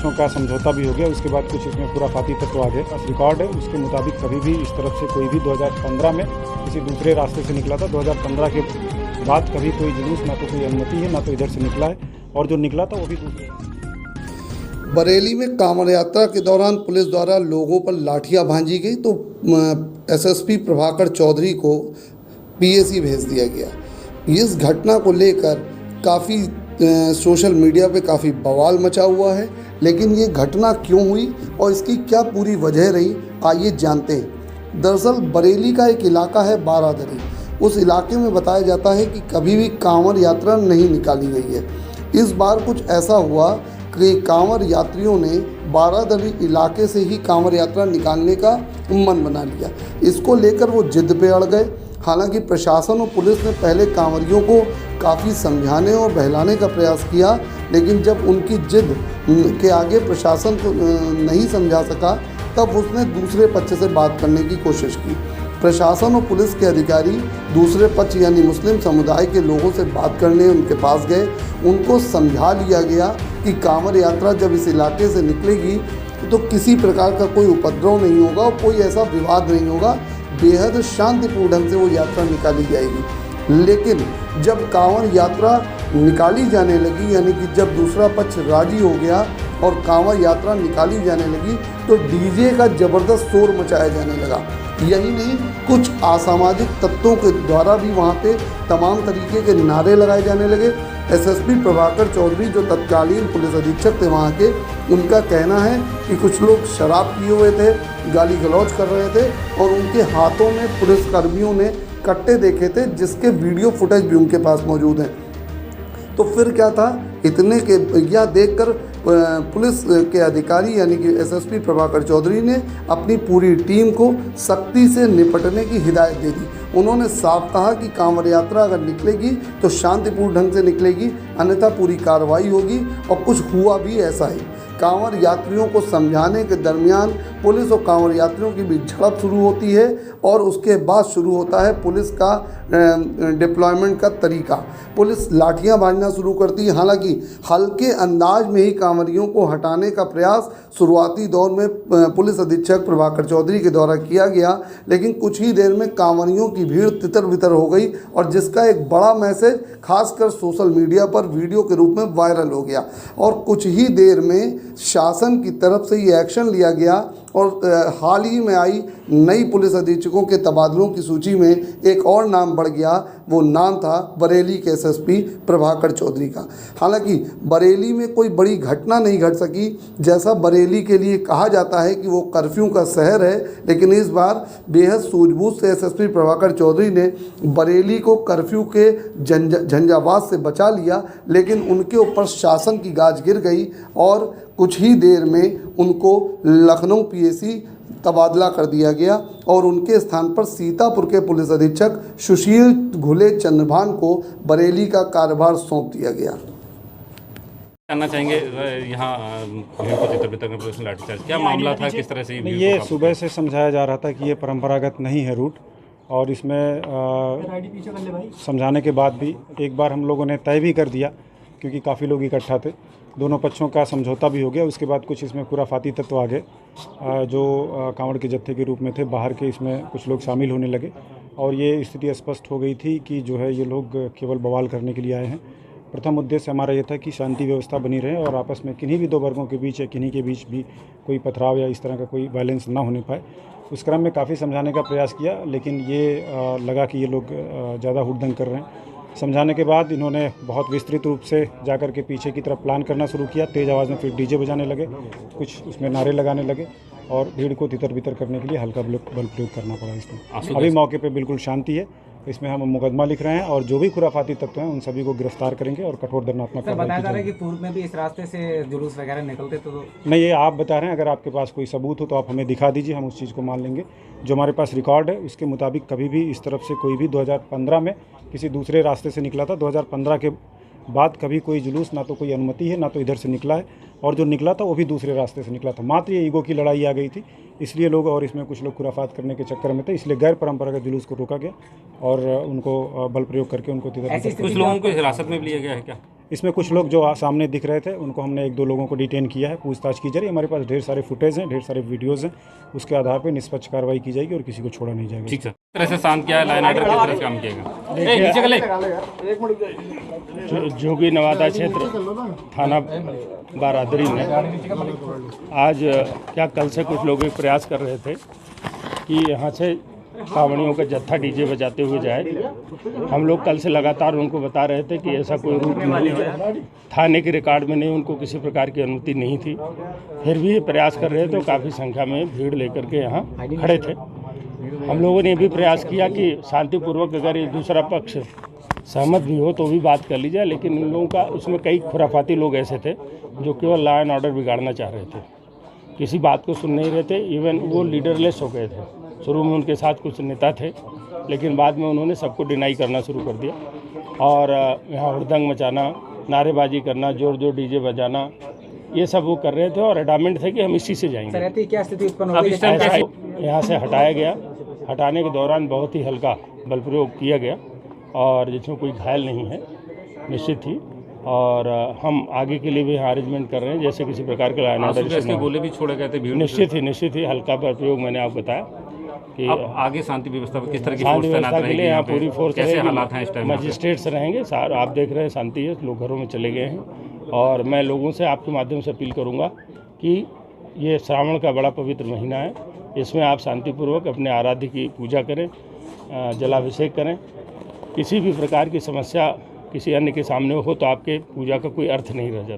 पक्षों का समझौता भी हो गया। उसके बाद कुछ इसमें खुराफाती तत्व आ गए। रिकॉर्ड है उसके मुताबिक कभी भी इस तरफ से कोई भी 2015 में किसी दूसरे रास्ते से निकला था। 2015 के बाद कभी कोई जुलूस ना तो कोई अनुमति है ना तो इधर से निकला है, और जो निकला था वो भी दूसरे। बरेली में कांवड़ यात्रा के दौरान पुलिस द्वारा लोगों पर लाठियां भांजी गई तो एसएसपी प्रभाकर चौधरी को पीएसी भेज दिया गया। इस घटना को लेकर काफ़ी सोशल मीडिया पे काफ़ी बवाल मचा हुआ है, लेकिन ये घटना क्यों हुई और इसकी क्या पूरी वजह रही, आइए जानते हैं। दरअसल बरेली का एक इलाका है बारादरी। उस इलाके में बताया जाता है कि कभी भी कांवड़ यात्रा नहीं निकाली गई है। इस बार कुछ ऐसा हुआ कि कांवड़ यात्रियों ने बारादरी इलाके से ही कांवड़ यात्रा निकालने का मन बना लिया। इसको लेकर वो जिद पे अड़ गए। हालांकि प्रशासन और पुलिस ने पहले कांवड़ियों को काफ़ी समझाने और बहलाने का प्रयास किया, लेकिन जब उनकी जिद के आगे प्रशासन को नहीं समझा सका तब उसने दूसरे पक्ष से बात करने की कोशिश की। प्रशासन और पुलिस के अधिकारी दूसरे पक्ष यानी मुस्लिम समुदाय के लोगों से बात करने उनके पास गए। उनको समझा लिया गया कि कांवड़ यात्रा जब इस इलाके से निकलेगी तो किसी प्रकार का कोई उपद्रव नहीं होगा और कोई ऐसा विवाद नहीं होगा, बेहद शांतिपूर्ण ढंग से वो यात्रा निकाली जाएगी। लेकिन जब कांवड़ यात्रा निकाली जाने लगी, यानी कि जब दूसरा पक्ष राजी हो गया और कांवड़ यात्रा निकाली जाने लगी, तो डीजे का ज़बरदस्त शोर मचाया जाने लगा। यही नहीं, कुछ असामाजिक तत्वों के द्वारा भी वहाँ पे तमाम तरीके के नारे लगाए जाने लगे। एसएसपी प्रभाकर चौधरी जो तत्कालीन पुलिस अधीक्षक थे वहाँ के, उनका कहना है कि कुछ लोग शराब पिए हुए थे, गाली गलौज कर रहे थे और उनके हाथों में पुलिसकर्मियों ने कट्टे देखे थे, जिसके वीडियो फुटेज भी उनके पास मौजूद हैं। तो फिर क्या था, इतने के यह देखकर पुलिस के अधिकारी यानी कि एसएसपी प्रभाकर चौधरी ने अपनी पूरी टीम को सख्ती से निपटने की हिदायत दे दी। उन्होंने साफ कहा कि कांवड़ यात्रा अगर निकलेगी तो शांतिपूर्ण ढंग से निकलेगी, अन्यथा पूरी कार्रवाई होगी। और कुछ हुआ भी ऐसा ही। कांवड़ यात्रियों को समझाने के दरमियान पुलिस और कांवड़ यात्रियों की बीच झड़प शुरू होती है और उसके बाद शुरू होता है पुलिस का डिप्लॉयमेंट का तरीका। पुलिस लाठियां भांजना शुरू करती है। हालांकि हल्के अंदाज में ही कांवड़ियों को हटाने का प्रयास शुरुआती दौर में पुलिस अधीक्षक प्रभाकर चौधरी के द्वारा किया गया, लेकिन कुछ ही देर में कांवड़ियों की भीड़ तितर बितर हो गई और जिसका एक बड़ा मैसेज खासकर सोशल मीडिया पर वीडियो के रूप में वायरल हो गया। और कुछ ही देर में शासन की तरफ से ये एक्शन लिया गया और हाल ही में आई नई पुलिस अधीक्षकों के तबादलों की सूची में एक और नाम बढ़ गया। वो नाम था बरेली के एसएसपी प्रभाकर चौधरी का। हालांकि बरेली में कोई बड़ी घटना नहीं घट सकी, जैसा बरेली के लिए कहा जाता है कि वो कर्फ्यू का शहर है, लेकिन इस बार बेहद सूझबूझ से एसएसपी प्रभाकर चौधरी ने बरेली को कर्फ्यू के झंझावात से बचा लिया, लेकिन उनके ऊपर शासन की गाज गिर गई और कुछ ही देर में उनको लखनऊ पीएसी तबादला कर दिया गया और उनके स्थान पर सीतापुर के पुलिस अधीक्षक सुशील घुले चंद्रभान को बरेली का कार्यभार सौंप दिया गया। जानना चाहेंगे यहाँ भीड़ को तितर-बितर में पुलिस ने लाठीचार्ज, क्या मामला था, किस तरह से ये सुबह से समझाया जा रहा था कि ये परंपरागत नहीं है रूट, और इसमें समझाने के बाद भी एक बार हम लोगों ने तय भी कर दिया क्योंकि काफ़ी लोग इकट्ठा थे। दोनों पक्षों का समझौता भी हो गया। उसके बाद कुछ इसमें खुराफाती तत्व आ गए जो कांवड़ के जत्थे के रूप में थे, बाहर के इसमें कुछ लोग शामिल होने लगे और ये स्थिति स्पष्ट हो गई थी कि जो है ये लोग केवल बवाल करने के लिए आए हैं। प्रथम उद्देश्य हमारा ये था कि शांति व्यवस्था बनी रहे और आपस में किन्हीं भी दो वर्गों के बीच या किन्हीं के बीच भी कोई पथराव या इस तरह का कोई वायलेंस ना होने पाए। उस क्रम में काफ़ी समझाने का प्रयास किया, लेकिन ये लगा कि ये लोग ज़्यादा हुड़दंग कर रहे हैं। समझाने के बाद इन्होंने बहुत विस्तृत रूप से जाकर के पीछे की तरफ प्लान करना शुरू किया। तेज़ आवाज़ में फिर डीजे बजाने लगे, कुछ उसमें नारे लगाने लगे और भीड़ को तितर बितर करने के लिए हल्का बल प्रयोग करना पड़ा इसमें। अभी मौके पे बिल्कुल शांति है। इसमें हम मुकदमा लिख रहे हैं और जो भी खुराफाती तत्व हैं उन सभी को गिरफ्तार करेंगे और कठोर दंडात्मक कार्रवाई बताया जा रहा है कि पूर्व में भी इस रास्ते से जुलूस वगैरह निकलते तो नहीं, ये आप बता रहे हैं। अगर आपके पास कोई सबूत हो तो आप हमें दिखा दीजिए, हम उस चीज़ को मान लेंगे। जो हमारे पास रिकॉर्ड है उसके मुताबिक कभी भी इस तरफ से कोई भी 2015 में किसी दूसरे रास्ते से निकला था। 2015 के बाद कभी कोई जुलूस ना तो कोई अनुमति है ना तो इधर से निकला है, और जो निकला था वो भी दूसरे रास्ते से निकला था। मात्र ये ईगो की लड़ाई आ गई थी, इसलिए लोग और इसमें कुछ लोग खुराफात करने के चक्कर में थे, इसलिए गैर परंपरागत जुलूस को रोका गया और उनको बल प्रयोग करके उनको कुछ लोगों को हिरासत में भी लिया गया है क्या? इसमें कुछ लोग जो सामने दिख रहे थे उनको हमने 1-2 लोगों को डिटेन किया है, पूछताछ की जा रही है। हमारे पास ढेर सारे फुटेज हैं, ढेर सारे वीडियोज़ हैं, उसके आधार पर निष्पक्ष कार्रवाई की जाएगी और किसी को छोड़ा नहीं जाएगा। ठीक सर, किस तरह से शांत किया है, लाइन ऑर्डर किस तरह से काम किएगा? नीचे चले। जोगी नवादा क्षेत्र थाना बारादरी में आज क्या कल से कुछ लोग एक प्रयास कर रहे थे कि यहाँ से कांवड़ियों का जत्था डीजे बजाते हुए जाए। हम लोग कल से लगातार उनको बता रहे थे कि ऐसा कोई रूट नहीं है, थाने के रिकॉर्ड में नहीं, उनको किसी प्रकार की अनुमति नहीं थी। फिर भी ये प्रयास कर रहे थे तो काफ़ी संख्या में भीड़ लेकर के यहाँ खड़े थे। हम लोगों ने ये भी प्रयास किया कि शांतिपूर्वक अगर ये दूसरा पक्ष सहमत भी हो तो भी बात कर ली जाए, लेकिन इन लोगों का उसमें कई खुराफाती लोग ऐसे थे जो केवल लॉ एंड ऑर्डर बिगाड़ना चाह रहे थे, किसी बात को सुन नहीं रहे थे। इवन वो लीडरलेस हो गए थे। शुरू में उनके साथ कुछ नेता थे, लेकिन बाद में उन्होंने सबको डिनाई करना शुरू कर दिया और यहाँ हुड़दंग मचाना, नारेबाजी करना, जोर जोर डीजे बजाना, ये सब वो कर रहे थे और एडामेंट थे कि हम इसी से जाएंगे। सर, ऐसी क्या स्थिति उत्पन्न हो गई? ऐसा यहाँ से हटाया गया। हटाने के दौरान बहुत ही हल्का बल प्रयोग किया गया और जिसमें कोई घायल नहीं है, निश्चित ही। और हम आगे के लिए भी यहाँ अरेंजमेंट कर रहे हैं, जैसे किसी प्रकार के लाइन ऑर्डर गोले भी छोड़े गए थे भीड़। निश्चित ही हल्का बल प्रयोग मैंने आपको बताया कि अब आगे शांति व्यवस्था पर किस तरह की शांति फोर्स तैनात व्यवस्था के लिए रहेगी? यहाँ पूरी फोर्स कैसे रहेगी। हालात हैं इस टाइम? मजिस्ट्रेट्स रहेंगे सार, आप देख रहे हैं शांति है, लोग घरों में चले गए हैं। और मैं लोगों से आपके माध्यम से अपील करूँगा कि ये श्रावण का बड़ा पवित्र महीना है, इसमें आप शांतिपूर्वक अपने आराध्य की पूजा करें, जलाभिषेक करें। किसी भी प्रकार की समस्या किसी अन्य के सामने हो तो आपके पूजा का कोई अर्थ नहीं रह जाता।